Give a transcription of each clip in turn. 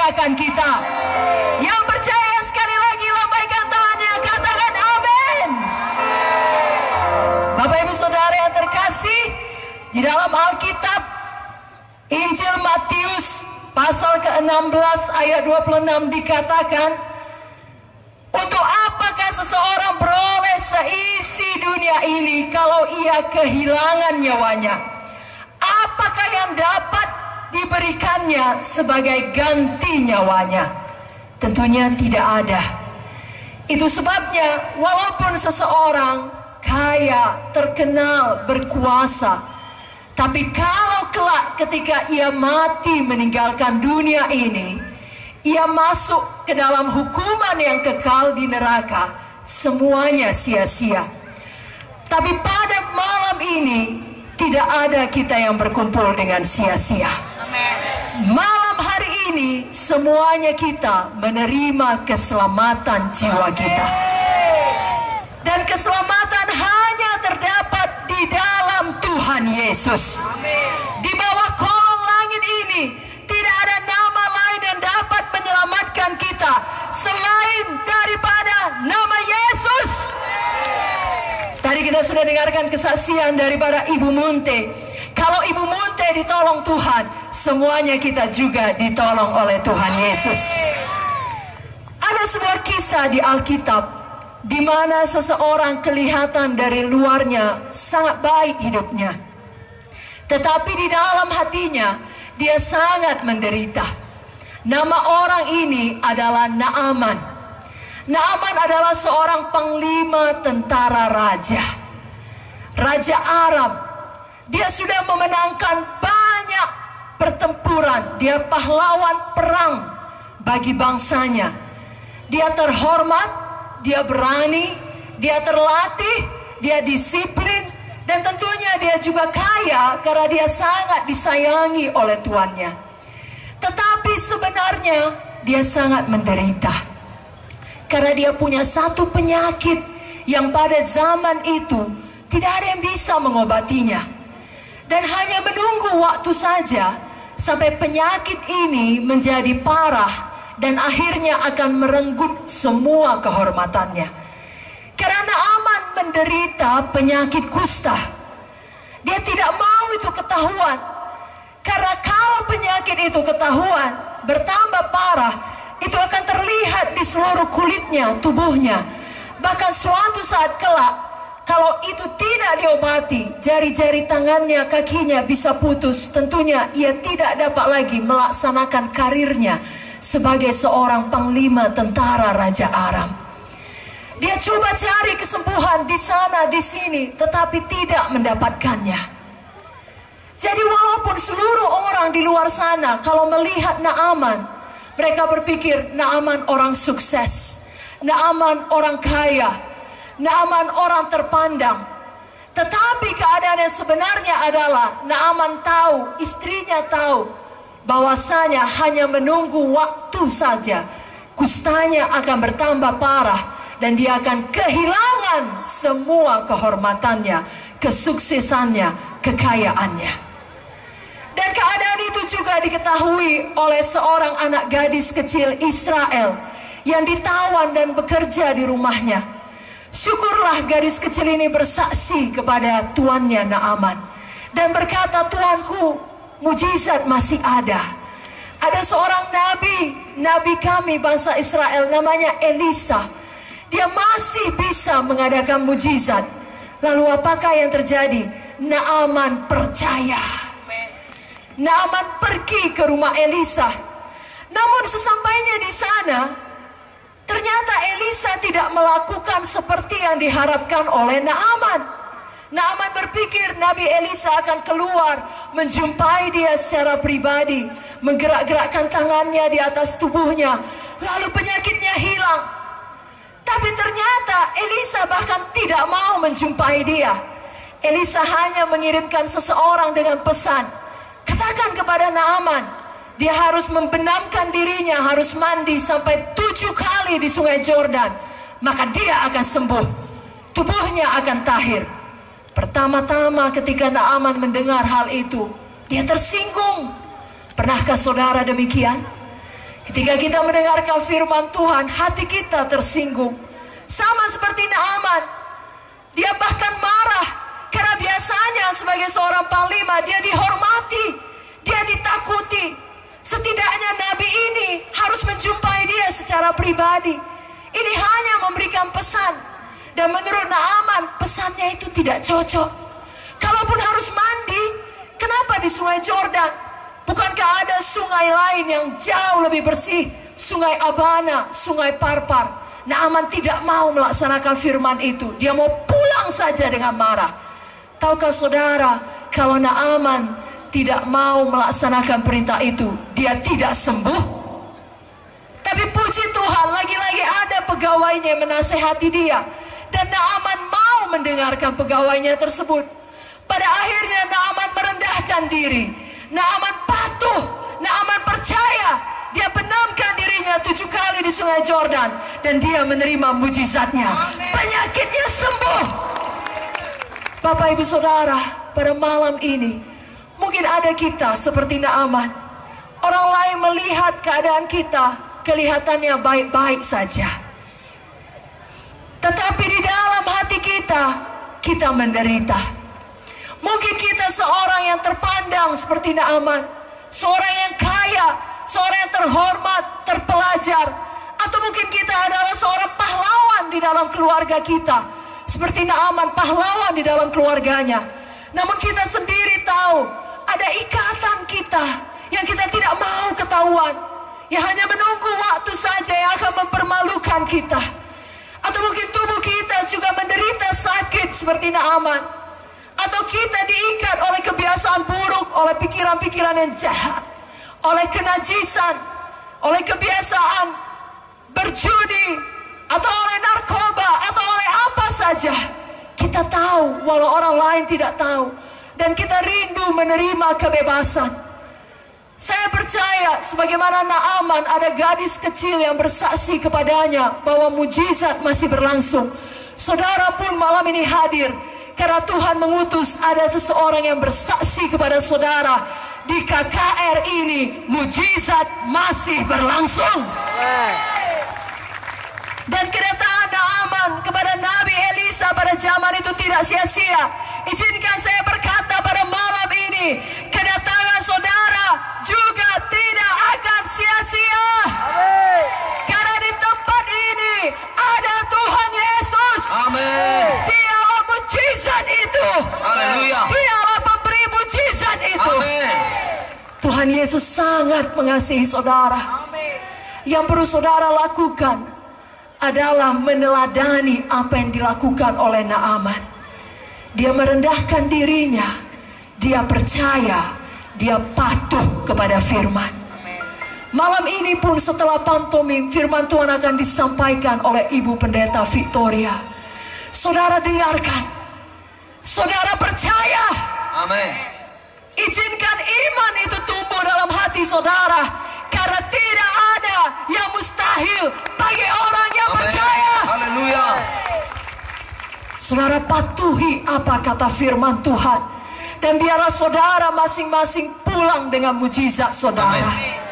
merdekakan kita. Yang percaya sekali lagi lambaikan tangannya, katakan amin. Bapak Ibu Saudara yang terkasih, di dalam Alkitab Injil Matius pasal ke-16 ayat 26 dikatakan, untuk apakah seseorang beroleh seisi dunia ini kalau ia kehilangan nyawanya? Apakah yang dapat diberikannya sebagai ganti nyawanya? Tentunya tidak ada. Itu sebabnya walaupun seseorang kaya, terkenal, berkuasa, tapi kalau kelak ketika ia mati meninggalkan dunia ini, ia masuk ke dalam hukuman yang kekal di neraka, semuanya sia-sia. Tapi pada malam ini tidak ada kita yang berkumpul dengan sia-sia. Malam hari ini semuanya kita menerima keselamatan jiwa kita. Dan keselamatan hanya terdapat di dalam Tuhan Yesus. Di bawah kolong langit ini tidak ada nama lain yang dapat menyelamatkan kita selain daripada nama Yesus. Tadi kita sudah dengarkan kesaksian daripada Ibu Munte. Kalau Ibu Munte ditolong Tuhan, semuanya kita juga ditolong oleh Tuhan Yesus. Ada sebuah kisah di Alkitab di mana seseorang kelihatan dari luarnya sangat baik hidupnya, tetapi di dalam hatinya dia sangat menderita. Nama orang ini adalah Naaman. Naaman adalah seorang panglima tentara Raja Aram. Dia sudah memenangkan banyak pertempuran. Dia pahlawan perang bagi bangsanya. Dia terhormat, dia berani, dia terlatih, dia disiplin, dan tentunya dia juga kaya karena dia sangat disayangi oleh tuannya. Tetapi sebenarnya dia sangat menderita karena dia punya satu penyakit yang pada zaman itu tidak ada yang bisa mengobatinya. Dan hanya menunggu waktu saja sampai penyakit ini menjadi parah dan akhirnya akan merenggut semua kehormatannya. Karena Naaman menderita penyakit kusta. Dia tidak mau itu ketahuan. Karena kalau penyakit itu ketahuan, bertambah parah, itu akan terlihat di seluruh kulitnya, tubuhnya. Bahkan suatu saat kelak, kalau itu tidak diobati, jari-jari tangannya, kakinya bisa putus. Tentunya ia tidak dapat lagi melaksanakan karirnya sebagai seorang panglima tentara Raja Aram. Dia coba cari kesembuhan di sana, di sini, tetapi tidak mendapatkannya. Jadi walaupun seluruh orang di luar sana kalau melihat Naaman, mereka berpikir Naaman orang sukses, Naaman orang kaya, Naaman orang terpandang. Tetapi keadaan yang sebenarnya adalah Naaman tahu, istrinya tahu bahwasanya hanya menunggu waktu saja kustanya akan bertambah parah dan dia akan kehilangan semua kehormatannya, kesuksesannya, kekayaannya. Dan keadaan itu juga diketahui oleh seorang anak gadis kecil Israel yang ditawan dan bekerja di rumahnya. Syukurlah gadis kecil ini bersaksi kepada tuannya Naaman dan berkata, "Tuanku, mujizat masih ada. Ada seorang nabi kami bangsa Israel namanya Elisa. Dia masih bisa mengadakan mujizat." Lalu apakah yang terjadi? Naaman percaya. Naaman pergi ke rumah Elisa. Namun sesampainya di sana, ternyata Elisa tidak melakukan seperti yang diharapkan oleh Naaman. Naaman berpikir Nabi Elisa akan keluar menjumpai dia secara pribadi, menggerak-gerakkan tangannya di atas tubuhnya, lalu penyakitnya hilang. Tapi ternyata Elisa bahkan tidak mau menjumpai dia. Elisa hanya mengirimkan seseorang dengan pesan, katakan kepada Naaman, dia harus membenamkan dirinya, harus mandi sampai 7 kali di sungai Jordan, maka dia akan sembuh, tubuhnya akan tahir. Pertama-tama ketika Naaman mendengar hal itu, dia tersinggung. Pernahkah saudara demikian? Ketika kita mendengarkan firman Tuhan, hati kita tersinggung. Sama seperti Naaman, dia bahkan marah karena biasanya sebagai seorang panglima dia dihormati, dia ditakuti. Setidaknya nabi ini harus menjumpai dia secara pribadi. Ini hanya memberikan pesan, dan menurut Naaman pesannya itu tidak cocok. Kalaupun harus mandi, kenapa di sungai Jordan? Bukankah ada sungai lain yang jauh lebih bersih? Sungai Abana, sungai Parpar. Naaman tidak mau melaksanakan firman itu. Dia mau pulang saja dengan marah. Tahukah saudara, kalau Naaman tidak mau melaksanakan perintah itu, dia tidak sembuh? Tapi puji Tuhan, lagi-lagi ada pegawainya yang menasehati dia. Dan Naaman mau mendengarkan pegawainya tersebut. Pada akhirnya Naaman merendahkan diri. Naaman patuh, Naaman percaya. Dia benamkan dirinya 7 kali di sungai Jordan, dan dia menerima mujizatnya. Penyakitnya sembuh. Bapak ibu saudara, pada malam ini mungkin ada kita seperti Naaman. Orang lain melihat keadaan kita, kelihatannya baik-baik saja. Tetapi di dalam hati kita menderita. Mungkin kita seorang yang terpandang seperti Naaman, seorang yang kaya, seorang yang terhormat, terpelajar, atau mungkin kita adalah seorang pahlawan di dalam keluarga kita, seperti Naaman, pahlawan di dalam keluarganya. Namun kita sendiri tahu ada ikatan kita yang kita tidak mau ketahuan, yang hanya menunggu waktu saja yang akan mempermalukan kita. Atau mungkin tubuh kita juga menderita sakit seperti Naaman. Atau kita diikat oleh kebiasaan buruk, oleh pikiran-pikiran yang jahat, oleh kenajisan, oleh kebiasaan berjudi, atau oleh narkoba, atau oleh apa saja. Kita tahu walau orang lain tidak tahu, dan kita rindu menerima kebebasan. Saya percaya sebagaimana Naaman, ada gadis kecil yang bersaksi kepadanya bahwa mujizat masih berlangsung. Saudara pun malam ini hadir karena Tuhan mengutus ada seseorang yang bersaksi kepada saudara, di KKR ini mujizat masih berlangsung. Dan kedatangan Naaman kepada Nabi Elisa pada zaman itu tidak sia-sia. Izinkan saya berkata pada malam ini, kedatangan saudara juga tidak akan sia-sia. Karena di tempat ini ada Tuhan Yesus. Amin. Dialah mujizat itu. Haleluya. Dialah pemberi mujizat itu. Amin. Tuhan Yesus sangat mengasihi saudara. Yang perlu saudara lakukan adalah meneladani apa yang dilakukan oleh Naaman. Dia merendahkan dirinya, dia percaya, dia patuh kepada firman. Malam ini pun setelah pantomim, firman Tuhan akan disampaikan oleh Ibu Pendeta Victoria. Saudara dengarkan, saudara percaya. Amin. Izinkan iman itu tumbuh dalam hati saudara, karena tidak ada yang mustahil bagi orang yang percaya. Haleluya. Saudara patuhi apa kata firman Tuhan, dan biarlah saudara masing-masing pulang dengan mujizat saudara. Amin.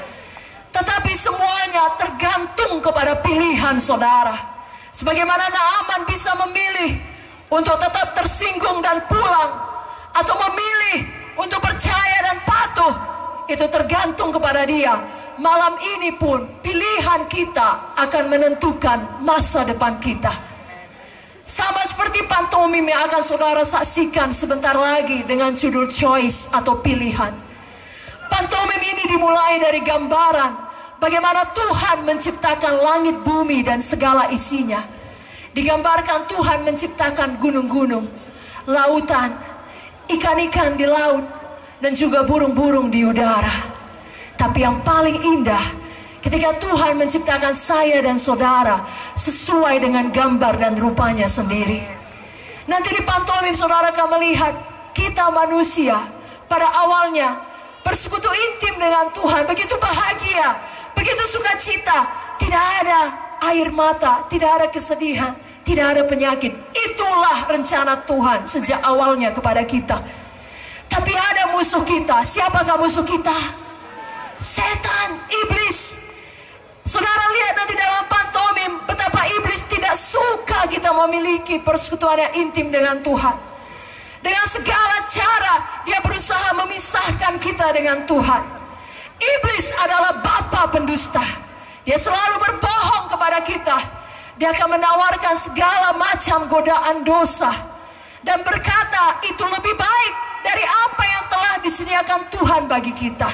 Tetapi semuanya tergantung kepada pilihan saudara. Sebagaimana Naaman bisa memilih untuk tetap tersinggung dan pulang, atau memilih untuk percaya dan patuh, itu tergantung kepada dia. Malam ini pun pilihan kita akan menentukan masa depan kita. Sama seperti pantomim yang akan saudara saksikan sebentar lagi dengan judul choice atau pilihan. Pantomim ini dimulai dari gambaran bagaimana Tuhan menciptakan langit, bumi, dan segala isinya. Digambarkan Tuhan menciptakan gunung-gunung, lautan, ikan-ikan di laut, dan juga burung-burung di udara. Tapi yang paling indah, ketika Tuhan menciptakan saya dan saudara sesuai dengan gambar dan rupanya sendiri. Nanti di pantomim saudara akan melihat kita manusia pada awalnya bersekutu intim dengan Tuhan, begitu bahagia, begitu sukacita, tidak ada air mata, tidak ada kesedihan, tidak ada penyakit. Itulah rencana Tuhan sejak awalnya kepada kita. Tapi ada musuh kita. Siapakah musuh kita? Setan, iblis. memiliki persekutuan yang intim dengan Tuhan. Dengan segala cara dia berusaha memisahkan kita dengan Tuhan. Iblis adalah bapa pendusta. Dia selalu berbohong kepada kita. Dia akan menawarkan segala macam godaan dosa dan berkata itu lebih baik dari apa yang telah disediakan Tuhan bagi kita.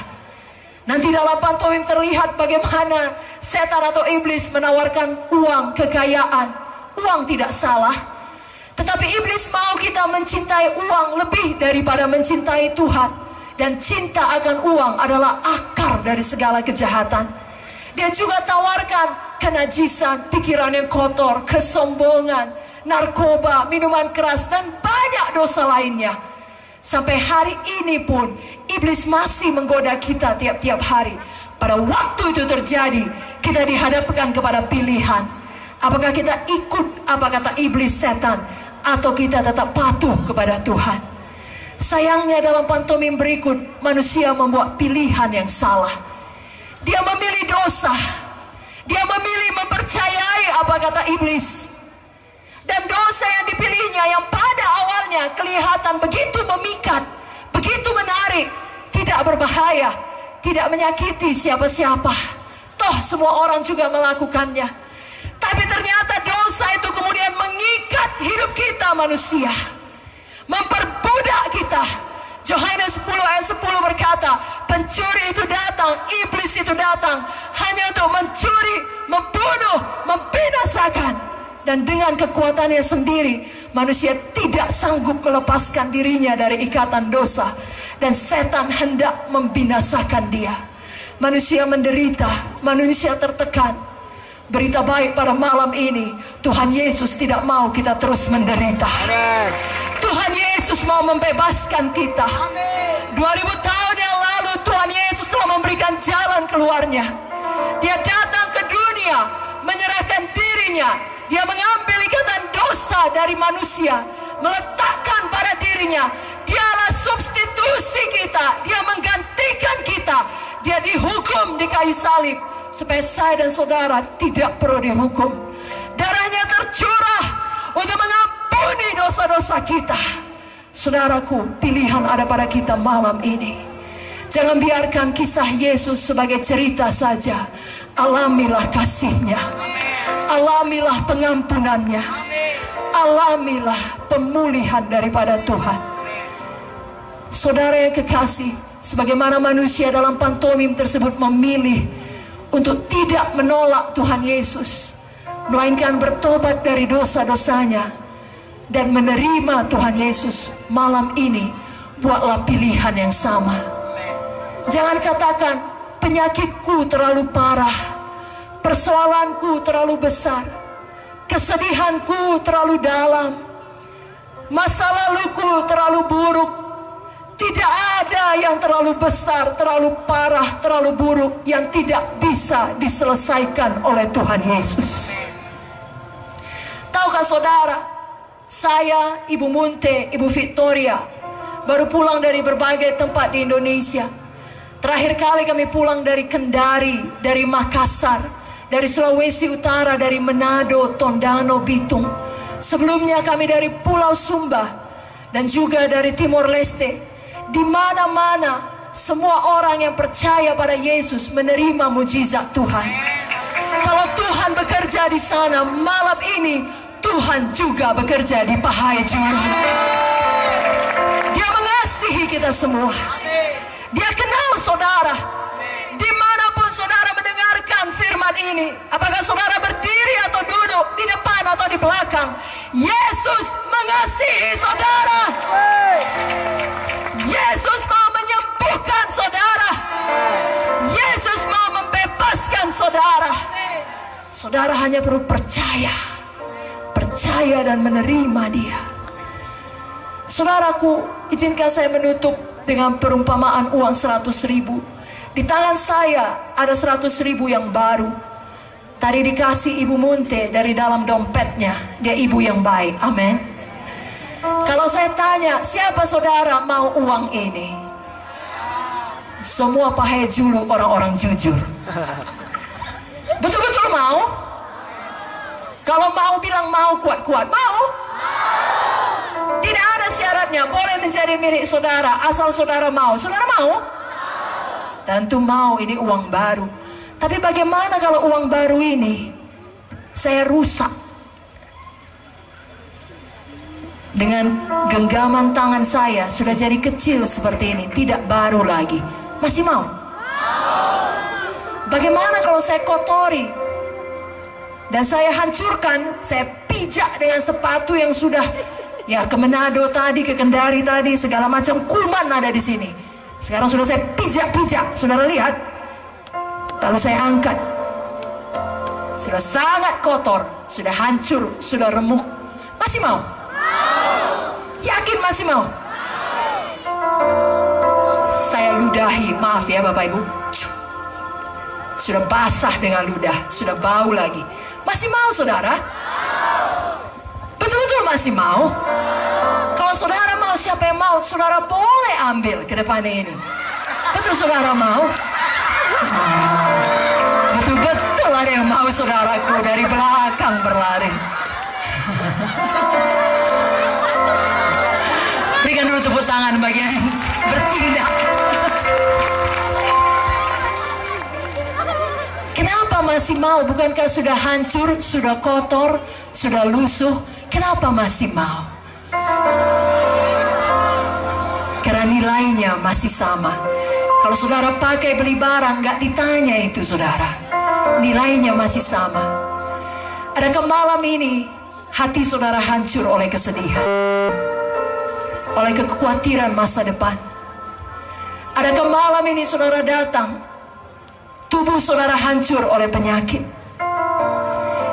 Nanti dalam pantomim terlihat bagaimana setan atau iblis menawarkan uang, kekayaan. Uang tidak salah, tetapi iblis mau kita mencintai uang lebih daripada mencintai Tuhan. Dan cinta akan uang adalah akar dari segala kejahatan. Dia juga tawarkan kenajisan, pikiran yang kotor, kesombongan, narkoba, minuman keras, dan banyak dosa lainnya. Sampai hari ini pun iblis masih menggoda kita tiap-tiap hari. Pada waktu itu terjadi, kita dihadapkan kepada pilihan. Apakah kita ikut apa kata iblis setan, atau kita tetap patuh kepada Tuhan. Sayangnya dalam pantomim berikut, manusia membuat pilihan yang salah. Dia memilih dosa. Dia memilih mempercayai apa kata iblis. Dan dosa yang dipilihnya yang pada awalnya kelihatan begitu memikat, begitu menarik, tidak berbahaya, tidak menyakiti siapa-siapa. Toh semua orang juga melakukannya. Tapi ternyata dosa itu kemudian mengikat hidup kita manusia, memperbudak kita. Yohanes 10 ayat 10 berkata, pencuri itu datang, iblis itu datang hanya untuk mencuri, membunuh, membinasakan. Dan dengan kekuatannya sendiri, manusia tidak sanggup melepaskan dirinya dari ikatan dosa. Dan setan hendak membinasakan dia. Manusia menderita, manusia tertekan. Berita baik pada malam ini, Tuhan Yesus tidak mau kita terus menderita. Amen. Tuhan Yesus mau membebaskan kita. Amen. 2000 tahun yang lalu Tuhan Yesus telah memberikan jalan keluarnya. Dia datang ke dunia, menyerahkan dirinya. Dia mengambil ikatan dosa dari manusia, meletakkan pada dirinya. Dialah substitusi kita. Dia menggantikan kita. Dia dihukum di kayu salib supaya saya dan saudara tidak perlu dihukum. Darahnya tercurah untuk mengampuni dosa-dosa kita. Saudaraku, pilihan ada pada kita malam ini. Jangan biarkan kisah Yesus sebagai cerita saja. Alamilah kasih-Nya. Alamilah pengampunannya. Alamilah pemulihan daripada Tuhan. Saudara yang kekasih, sebagaimana manusia dalam pantomim tersebut memilih untuk tidak menolak Tuhan Yesus, melainkan bertobat dari dosa-dosanya dan menerima Tuhan Yesus, malam ini buatlah pilihan yang sama. Jangan katakan penyakitku terlalu parah, persoalanku terlalu besar, kesedihanku terlalu dalam, masa laluku terlalu buruk. Tidak ada yang terlalu besar, terlalu parah, terlalu buruk yang tidak bisa diselesaikan oleh Tuhan Yesus. Tahukah saudara, saya, Ibu Munte, Ibu Victoria baru pulang dari berbagai tempat di Indonesia. Terakhir kali kami pulang dari Kendari, dari Makassar, dari Sulawesi Utara, dari Manado, Tondano, Bitung. Sebelumnya kami dari Pulau Sumba dan juga dari Timor Leste. Di mana-mana semua orang yang percaya pada Yesus menerima mujizat Tuhan. Kalau Tuhan bekerja di sana, malam ini Tuhan juga bekerja di Pahai Julu. Dia mengasihi kita semua. Dia kenal saudara. Dimanapun saudara mendengarkan firman ini, apakah saudara berdiri atau duduk, di depan atau di belakang, Yesus mengasihi saudara. Yesus mau menyembuhkan saudara. Yesus mau membebaskan saudara. Saudara hanya perlu percaya dan menerima Dia. Saudaraku, izinkan saya menutup dengan perumpamaan uang 100.000. Di tangan saya ada 100.000 yang baru. Tadi dikasih Ibu Munte dari dalam dompetnya. Dia ibu yang baik, amin. Kalau saya tanya, siapa saudara mau uang ini? Semua Pahai Julu orang-orang jujur. Betul-betul mau? Kalau Kalau mau bilang mau, kuat-kuat. Mau? Tidak ada syaratnya, boleh menjadi milik saudara asal saudara mau. Saudara mau? Tentu mau, ini uang baru. Tapi bagaimana kalau uang baru ini saya rusak dengan genggaman tangan saya, sudah jadi kecil seperti ini, tidak baru lagi. Masih mau? Bagaimana kalau saya kotori dan saya hancurkan, saya pijak dengan sepatu yang sudah ke Manado tadi, ke Kendari tadi, segala macam kuman ada di sini. Sekarang sudah saya pijak-pijak, saudara lihat. Lalu saya angkat. Sudah sangat kotor, sudah hancur, sudah remuk. Masih mau? Yakin masih mau? Saya ludahi, maaf ya Bapak Ibu. Sudah basah dengan ludah, sudah bau lagi. Masih mau saudara? Betul-betul masih mau? Kalau saudara mau, siapa yang mau? Saudara boleh ambil ke depannya ini. Betul saudara mau? Betul-betul ada yang mau saudaraku dari belakang berlari. Berikan dulu tepuk tangan bagi yang bertindak. Kenapa masih mau? Bukankah sudah hancur, sudah kotor, sudah lusuh? Kenapa masih mau? Karena nilainya masih sama. Kalau saudara pakai beli barang, gak ditanya itu saudara. Nilainya masih sama. Adakah malam ini hati saudara hancur oleh kesedihan, oleh kekhawatiran masa depan? Adakah malam ini saudara datang, tubuh saudara hancur oleh penyakit,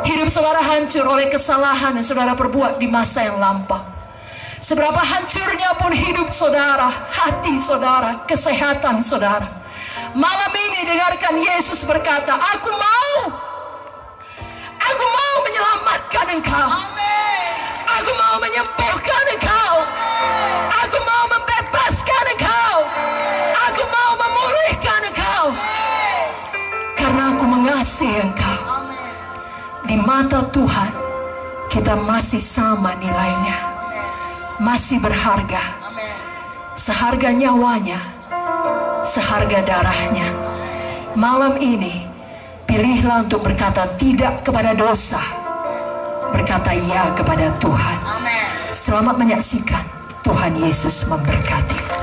hidup saudara hancur oleh kesalahan yang saudara perbuat di masa yang lampau? Seberapa hancurnya pun hidup saudara, hati saudara, kesehatan saudara, malam ini dengarkan Yesus berkata, Aku mau menyelamatkan engkau. Aku mau menyembuhkan engkau. Aku mau membebaskan engkau. Aku mau memulihkan engkau. Karena aku mengasihi engkau. Di mata Tuhan kita masih sama nilainya, masih berharga, seharga nyawanya, seharga darahnya. Malam ini pilihlah untuk berkata tidak kepada dosa, berkata ya kepada Tuhan. Selamat menyaksikan. Tuhan Yesus memberkati.